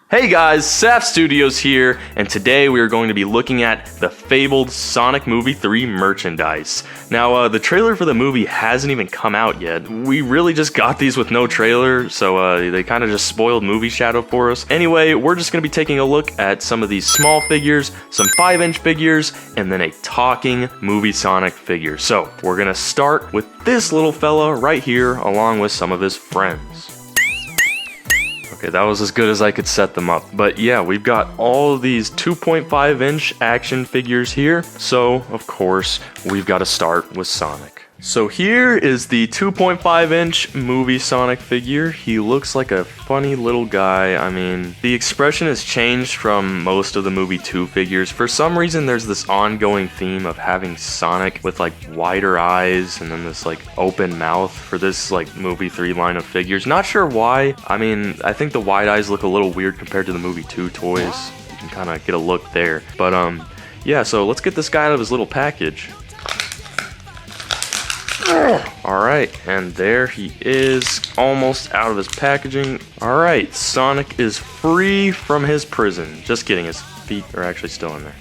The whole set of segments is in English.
Hey guys, Saf Studios here, and today we are going to be looking at the fabled Sonic Movie 3 merchandise. Now, the trailer for the movie hasn't even come out yet. We really just got these with no trailer, so they kind of just spoiled Movie Shadow for us. Anyway, we're just going to be taking a look at some of these small figures, some 5-inch figures, and then a talking Movie Sonic figure. So, we're going to start with this little fella right here, along with some of his friends. Okay, that was as good as I could set them up. But yeah, we've got all of these 2.5-inch action figures here. So, of course, we've got to start with Sonic. So here is the 2.5-inch Movie Sonic figure. He looks like a funny little guy. I mean, the expression has changed from most of the Movie 2 figures. For some reason, there's this ongoing theme of having Sonic with like wider eyes and then this like open mouth for this like Movie 3 line of figures. Not sure why. I mean, I think the wide eyes look a little weird compared to the Movie 2 toys. You can kind of get a look there. But yeah, so let's get this guy out of his little package. Alright, and there he is, almost out of his packaging. Alright, Sonic is free from his prison. Just kidding, his feet are actually still in there.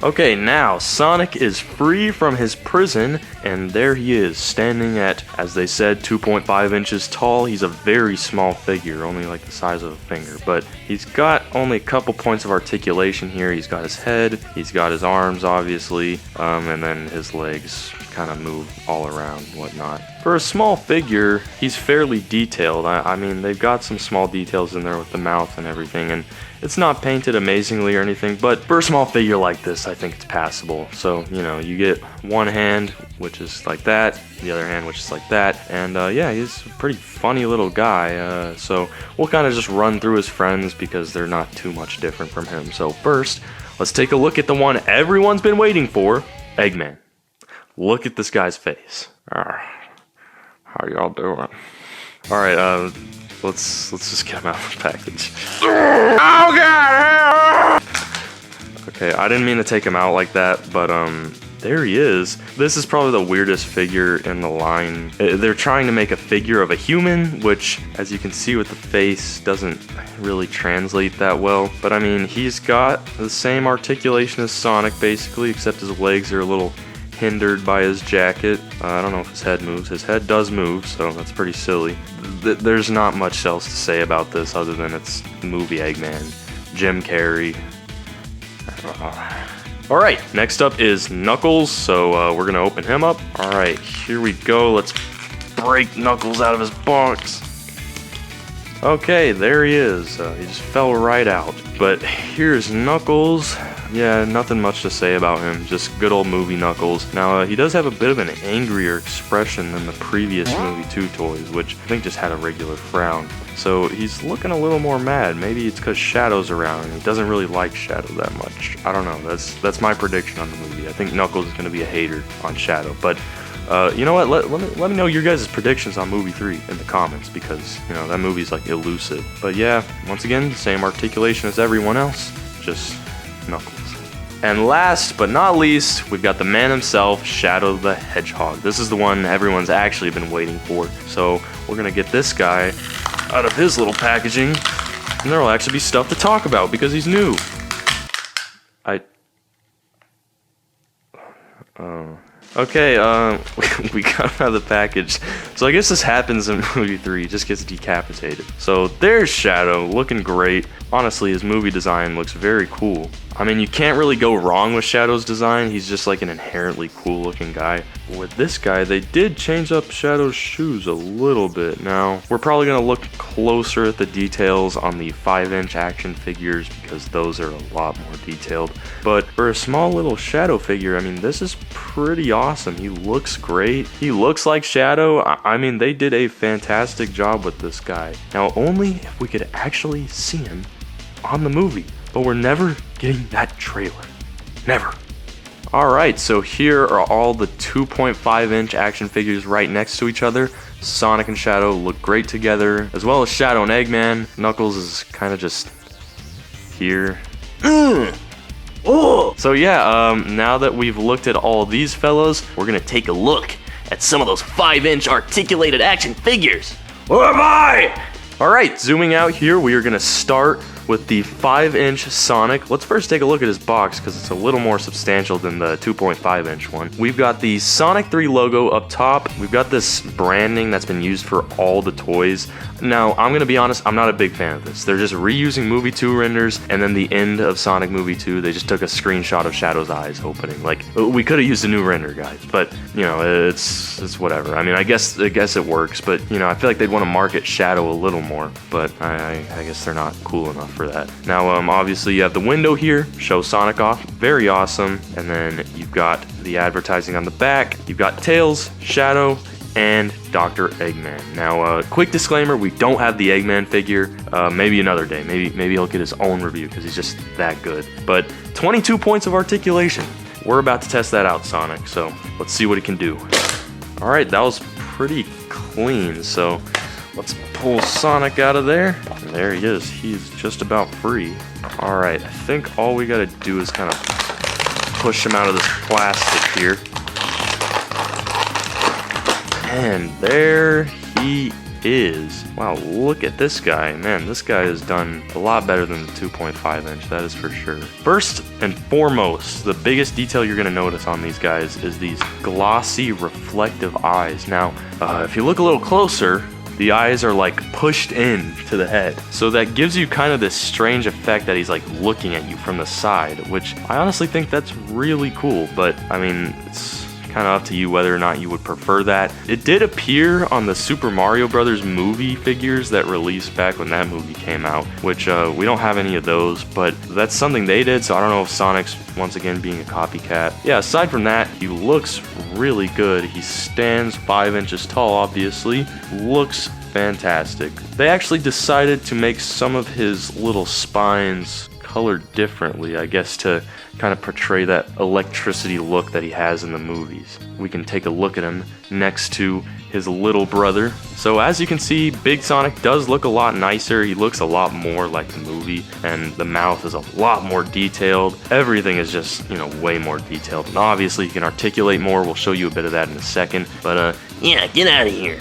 Okay, now Sonic is free from his prison, and there he is, standing at, as they said, 2.5 inches tall. He's a very small figure, only like the size of a finger, but he's got only a couple points of articulation here. He's got his head, he's got his arms, obviously, and then his legs kind of move all around and whatnot. For a small figure, he's fairly detailed. I mean, they've got some small details in there with the mouth and everything, and it's not painted amazingly or anything, but for a small figure like this, I think it's passable. So, you know, you get one hand, which is like that, the other hand, which is like that, and yeah, he's a pretty funny little guy. So we'll kind of just run through his friends because they're not too much different from him. So first, let's take a look at the one everyone's been waiting for, Eggman. Look at this guy's face. How y'all doing? Alright, let's just get him out of the package. Oh god! Okay, I didn't mean to take him out like that, but there he is. This is probably the weirdest figure in the line. They're trying to make a figure of a human, which, as you can see with the face, doesn't really translate that well. But I mean, he's got the same articulation as Sonic, basically, except his legs are a little hindered by his jacket. I don't know if his head moves. His head does move, so that's pretty silly. There's not much else to say about this other than it's movie Eggman, Jim Carrey. Alright, next up is Knuckles, so we're gonna open him up. Alright, here we go. Let's break Knuckles out of his box. Okay, there he is. He just fell right out. But here's Knuckles. Yeah, nothing much to say about him, just good old movie Knuckles. Now, he does have a bit of an angrier expression than the previous Movie 2 toys, which I think just had a regular frown. So he's looking a little more mad. Maybe it's because Shadow's around and he doesn't really like Shadow that much. I don't know, that's my prediction on the movie. I think Knuckles is going to be a hater on Shadow, but you know what, let me know your guys' predictions on Movie 3 in the comments, because, you know, that movie's like elusive. But yeah, once again, same articulation as everyone else, just Knuckles. And last but not least, we've got the man himself, Shadow the Hedgehog. This is the one everyone's actually been waiting for. So we're gonna get this guy out of his little packaging, and there'll actually be stuff to talk about because he's new. Okay, we got him out of the package. So I guess this happens in Movie 3, he just gets decapitated. So there's Shadow, looking great. Honestly, his movie design looks very cool. I mean, you can't really go wrong with Shadow's design. He's just like an inherently cool looking guy. With this guy, they did change up Shadow's shoes a little bit. Now, we're probably gonna look closer at the details on the 5-inch action figures because those are a lot more detailed. But for a small little Shadow figure, I mean, this is pretty awesome. He looks great. He looks like Shadow. I mean, they did a fantastic job with this guy. Now, only if we could actually see him on the movie. But we're never getting that trailer. Never. Alright, so here are all the 2.5-inch action figures right next to each other. Sonic and Shadow look great together, as well as Shadow and Eggman. Knuckles is kind of just here. So yeah, now that we've looked at all these fellows, we're gonna take a look at some of those 5-inch articulated action figures. Who am I? All right, zooming out here, we are gonna start with the 5-inch Sonic. Let's first take a look at his box because it's a little more substantial than the 2.5-inch one. We've got the Sonic 3 logo up top. We've got this branding that's been used for all the toys. Now, I'm gonna be honest, I'm not a big fan of this. They're just reusing Movie 2 renders, and then the end of Sonic Movie 2, they just took a screenshot of Shadow's eyes opening. Like, we could have used a new render, guys, but, you know, it's whatever. I mean, I guess it works, but, you know, I feel like they'd want to market Shadow a little more, but I guess they're not cool enough for that. Now, obviously you have the window here, show Sonic off, very awesome, and then you've got the advertising on the back. You've got Tails, Shadow, and Dr. Eggman. Now, quick disclaimer, we don't have the Eggman figure. Maybe another day. Maybe he'll get his own review because he's just that good. But 22 points of articulation. We're about to test that out, Sonic, so let's see what he can do. All right, that was pretty clean, so let's pull Sonic out of there. And there he is. He's just about free. All right, I think all we gotta do is kind of push him out of this plastic here. And there he is. Wow, look at this guy. Man, this guy has done a lot better than the 2.5-inch, that is for sure. First and foremost, the biggest detail you're gonna notice on these guys is these glossy, reflective eyes. Now, if you look a little closer, the eyes are like pushed in to the head. So that gives you kind of this strange effect that he's like looking at you from the side, which I honestly think that's really cool, but I mean, it's kind of up to you whether or not you would prefer that. It did appear on the Super Mario Brothers movie figures that released back when that movie came out, which we don't have any of those, but that's something they did, so I don't know if Sonic's once again being a copycat. Yeah, aside from that, he looks really good. He stands 5 inches tall, obviously. Looks fantastic. They actually decided to make some of his little spines colored differently, I guess, to kind of portray that electricity look that he has in the movies. We can take a look at him next to his little brother. So as you can see, Big Sonic does look a lot nicer. He looks a lot more like the movie, and the mouth is a lot more detailed. Everything is just, you know, way more detailed. And obviously he can articulate more. We'll show you a bit of that in a second. But yeah, get out of here.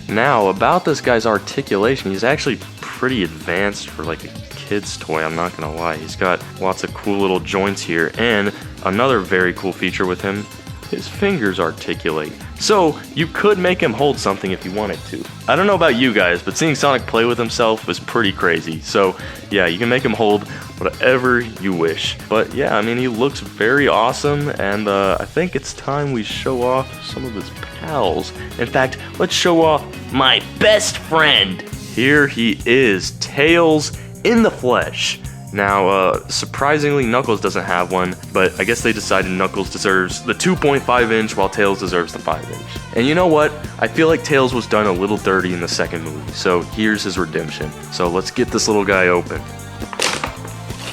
Now, about this guy's articulation, he's actually pretty advanced for like a kid's toy, I'm not gonna lie. He's got lots of cool little joints here, and another very cool feature with him, his fingers articulate. So you could make him hold something if you wanted to. I don't know about you guys, but seeing Sonic play with himself was pretty crazy. So yeah, you can make him hold whatever you wish. But yeah, I mean, he looks very awesome, and I think it's time we show off some of his pals. In fact, let's show off my best friend. Here he is, Tails in the flesh. Now, surprisingly, Knuckles doesn't have one, but I guess they decided Knuckles deserves the 2.5-inch while Tails deserves the 5-inch. And you know what? I feel like Tails was done a little dirty in the second movie, so here's his redemption. So let's get this little guy open.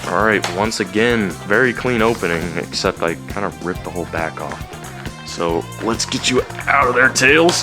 Alright, once again, very clean opening, except I kind of ripped the whole back off. So let's get you out of there, Tails.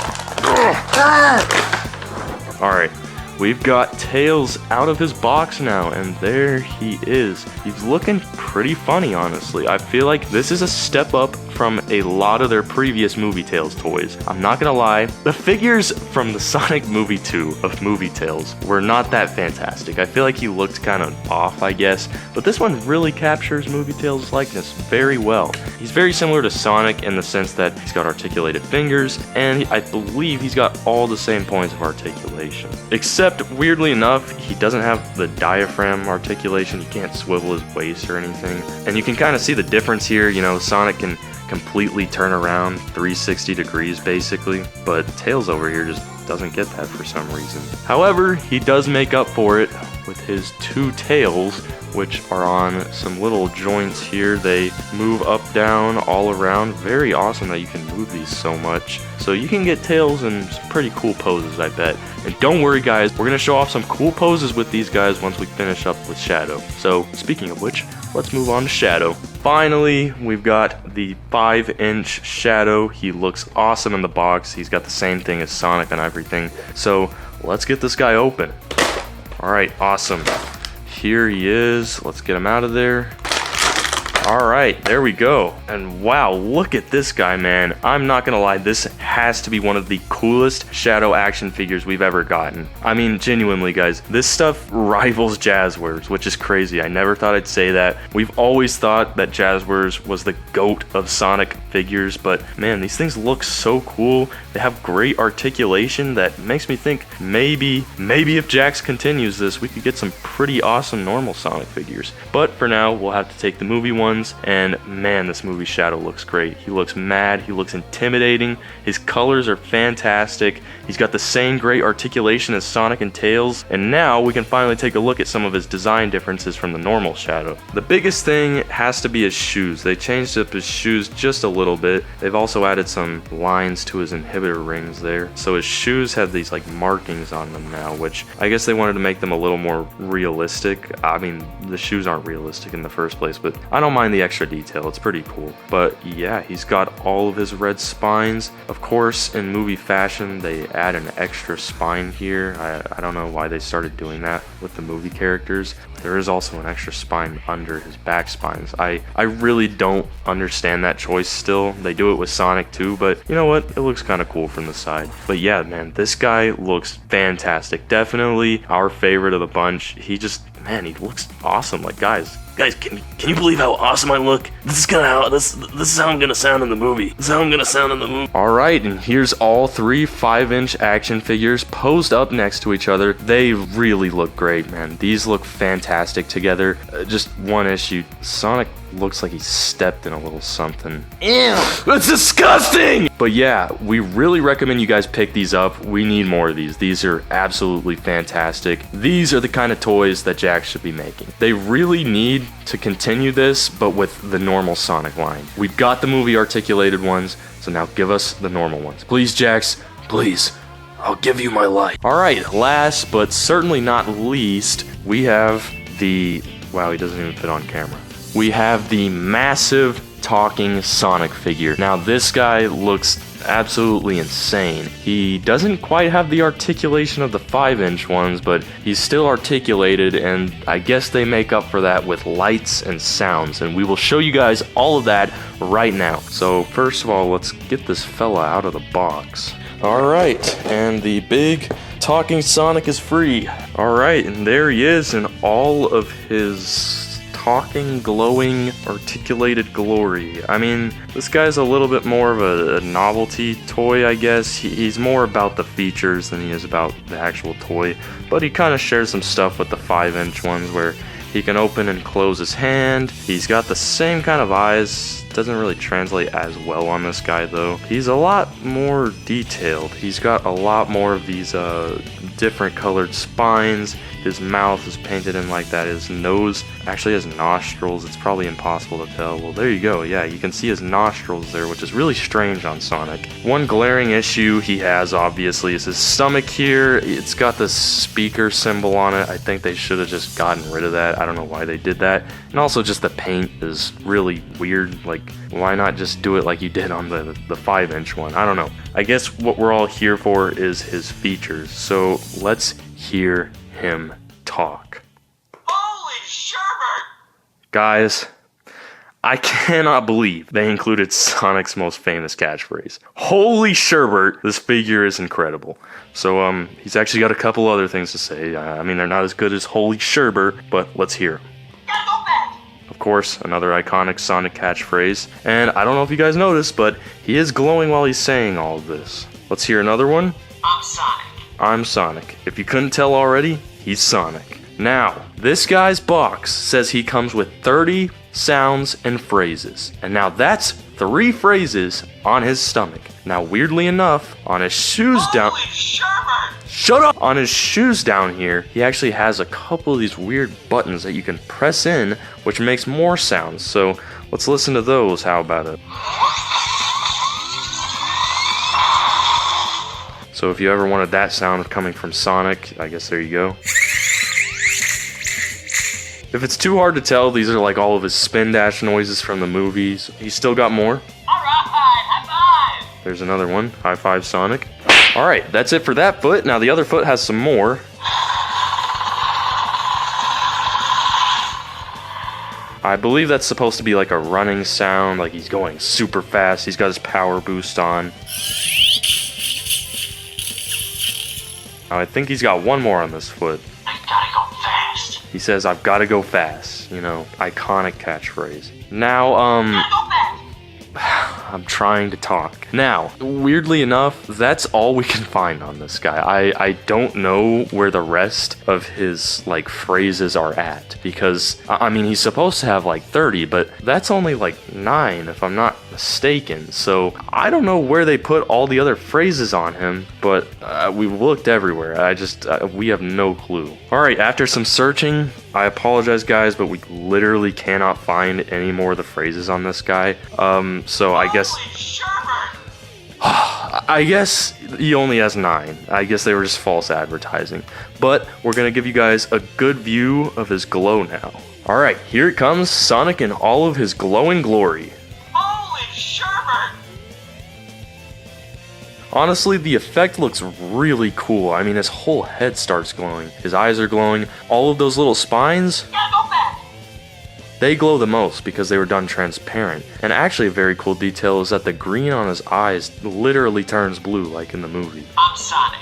Alright. We've got Tails out of his box now, and there he is. He's looking pretty funny, honestly. I feel like this is a step up from a lot of their previous Movie Tales toys. I'm not gonna lie, the figures from the Sonic Movie 2 of Movie Tales were not that fantastic. I feel like he looked kind of off, I guess, but this one really captures Movie Tales' likeness very well. He's very similar to Sonic in the sense that he's got articulated fingers, and I believe he's got all the same points of articulation. Except, weirdly enough, he doesn't have the diaphragm articulation. He can't swivel his waist or anything. And you can kind of see the difference here. You know, Sonic can completely turn around 360 degrees basically, but Tails over here just doesn't get that for some reason. However, he does make up for it with his two tails, which are on some little joints here. They move up, down, all around. Very awesome that you can move these so much. So you can get Tails in some pretty cool poses, I bet. And don't worry guys, we're gonna show off some cool poses with these guys once we finish up with Shadow. So speaking of which, let's move on to Shadow. Finally, we've got the 5-inch Shadow. He looks awesome in the box. He's got the same thing as Sonic and everything. So let's get this guy open. All right, awesome. Here he is. Let's get him out of there. Alright, there we go. And wow, look at this guy, man. I'm not gonna lie, this has to be one of the coolest Shadow action figures we've ever gotten. I mean, genuinely, guys, this stuff rivals Jazzwares, which is crazy. I never thought I'd say that. We've always thought that Jazzwares was the GOAT of Sonic figures, but man, these things look so cool. They have great articulation that makes me think maybe if Jakks continues this, we could get some pretty awesome normal Sonic figures. But for now, we'll have to take the movie ones, and man, this movie Shadow looks great. He looks mad, he looks intimidating, his colors are fantastic, he's got the same great articulation as Sonic and Tails, and now we can finally take a look at some of his design differences from the normal Shadow. The biggest thing has to be his shoes. They changed up his shoes just a little bit. They've also added some lines to his inhibitor rings there, so his shoes have these like markings on them now, which I guess they wanted to make them a little more realistic. I mean, the shoes aren't realistic in the first place, but I don't mind the extra detail. It's pretty cool. But yeah, he's got all of his red spines. Of course, in movie fashion, they add an extra spine here. I don't know why they started doing that with the movie characters. There is also an extra spine under his back spines. I really don't understand that choice still. They do it with Sonic too, but you know what? It looks kind of cool from the side. But yeah, man, this guy looks fantastic. Definitely our favorite of the bunch. He just, man, he looks awesome. Like, guys, can you believe how awesome I look? This is how I'm gonna sound in the movie. This is how I'm gonna sound in the movie. Alright, and here's all three 5-inch action figures posed up next to each other. They really look great, man. These look fantastic together. Just one issue. Sonic looks like he stepped in a little something. Ew! That's disgusting! But yeah, we really recommend you guys pick these up. We need more of these. These are absolutely fantastic. These are the kind of toys that Jakks should be making. They really need to continue this, but with the normal Sonic line. We've got the movie articulated ones, so now give us the normal ones. Please, Jakks, please. I'll give you my life. Alright, last but certainly not least, we have the... Wow, he doesn't even fit on camera. We have the massive talking Sonic figure. Now this guy looks absolutely insane. He doesn't quite have the articulation of the 5-inch ones, but he's still articulated, and I guess they make up for that with lights and sounds, and we will show you guys all of that right now. So first of all, let's get this fella out of the box. Alright, and the big talking Sonic is free. Alright, and there he is in all of his talking, glowing, articulated glory. I mean, this guy's a little bit more of a novelty toy, I guess. He's more about the features than he is about the actual toy, but he kind of shares some stuff with the 5-inch ones where he can open and close his hand. He's got the same kind of eyes. Doesn't really translate as well on this guy though. He's a lot more detailed. He's got a lot more of these different colored spines. His mouth is painted in like that. His nose actually has nostrils. It's probably impossible to tell. Well, there you go. Yeah, you can see his nostrils there, which is really strange on Sonic. One glaring issue he has, obviously, is his stomach here. It's got the speaker symbol on it. I think they should have just gotten rid of that. I don't know why they did that. And also just the paint is really weird. Like, why not just do it like you did on the 5-inch one? I don't know. I guess what we're all here for is his features. So let's hear him talk. Holy sherbert! Guys, I cannot believe they included Sonic's most famous catchphrase. Holy sherbert, this figure is incredible. So he's actually got a couple other things to say. I mean, they're not as good as holy sherbert, but let's hear him. Gotta go back! Of course, another iconic Sonic catchphrase. And I don't know if you guys noticed, but he is glowing while he's saying all of this. Let's hear another one. I'm Sonic. I'm Sonic. If you couldn't tell already, he's Sonic. Now, this guy's box says he comes with 30 sounds and phrases. And now that's 3 phrases on his stomach. Now, weirdly enough, on his shoes down... Holy sherbert! Shut up! On his shoes down here, he actually has a couple of these weird buttons that you can press in, which makes more sounds. So, let's listen to those. How about it? So if you ever wanted that sound coming from Sonic, I guess there you go. If it's too hard to tell, these are like all of his spin dash noises from the movies. He's still got more. Alright, high five! There's another one. High five, Sonic. Alright, that's it for that foot. Now the other foot has some more. I believe that's supposed to be like a running sound, like he's going super fast. He's got his power boost on. I think he's got one more on this foot. I gotta go fast. He says, I've got to go fast. You know, iconic catchphrase. Now, Gotta go fast. I'm trying to talk. Now, weirdly enough, that's all we can find on this guy. I don't know where the rest of his, like, phrases are at. Because, I mean, he's supposed to have, like, 30, but that's only, like, 9, if I'm not mistaken. So, I don't know where they put all the other phrases on him, but we've looked everywhere. We have no clue. Alright, after some searching, I apologize, guys, but we literally cannot find any more of the phrases on this guy. So I guess... Holy Sherbert. I guess he only has 9. I guess they were just false advertising. But we're going to give you guys a good view of his glow now. Alright, here it comes, Sonic in all of his glowing glory. Holy Sherbert. Honestly, the effect looks really cool. I mean, his whole head starts glowing. His eyes are glowing. All of those little spines, Gotta go fast. they glow the most because they were done transparent. And actually a very cool detail is that the green on his eyes literally turns blue like in the movie. I'm Sonic.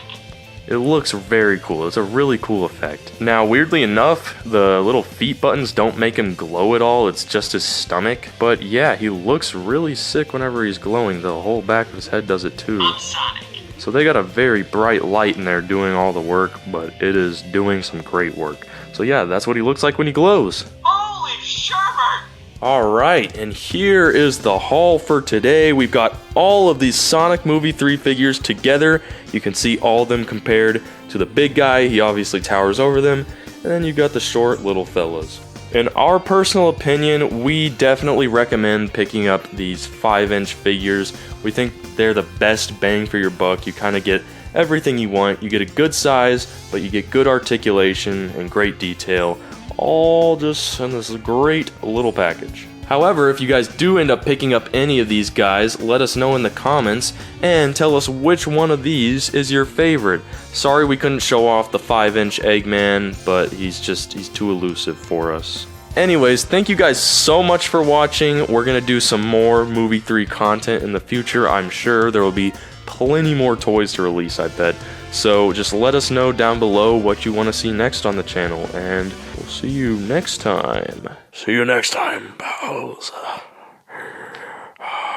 It looks very cool. It's a really cool effect. Now, weirdly enough, the little feet buttons don't make him glow at all. It's just his stomach. But yeah, he looks really sick whenever he's glowing. The whole back of his head does it too. I'm Sonic. So they got a very bright light in there doing all the work, but it is doing some great work. So yeah, that's what he looks like when he glows. Holy Sherbert. Alright, and here is the haul for today. We've got all of these Sonic Movie 3 figures together. You can see all of them compared to the big guy. He obviously towers over them. And then you've got the short little fellas. In our personal opinion, we definitely recommend picking up these 5-inch figures. We think they're the best bang for your buck. You kind of get everything you want. You get a good size, but you get good articulation and great detail. All just in this great little package. However, if you guys do end up picking up any of these guys, let us know in the comments and tell us which one of these is your favorite. Sorry we couldn't show off the 5-inch Eggman, but he's too elusive for us. Anyways, thank you guys so much for watching. We're gonna do some more Movie 3 content in the future. I'm sure there will be plenty more toys to release, I bet. So just let us know down below what you want to see next on the channel, and we'll see you next time. See you next time, pals.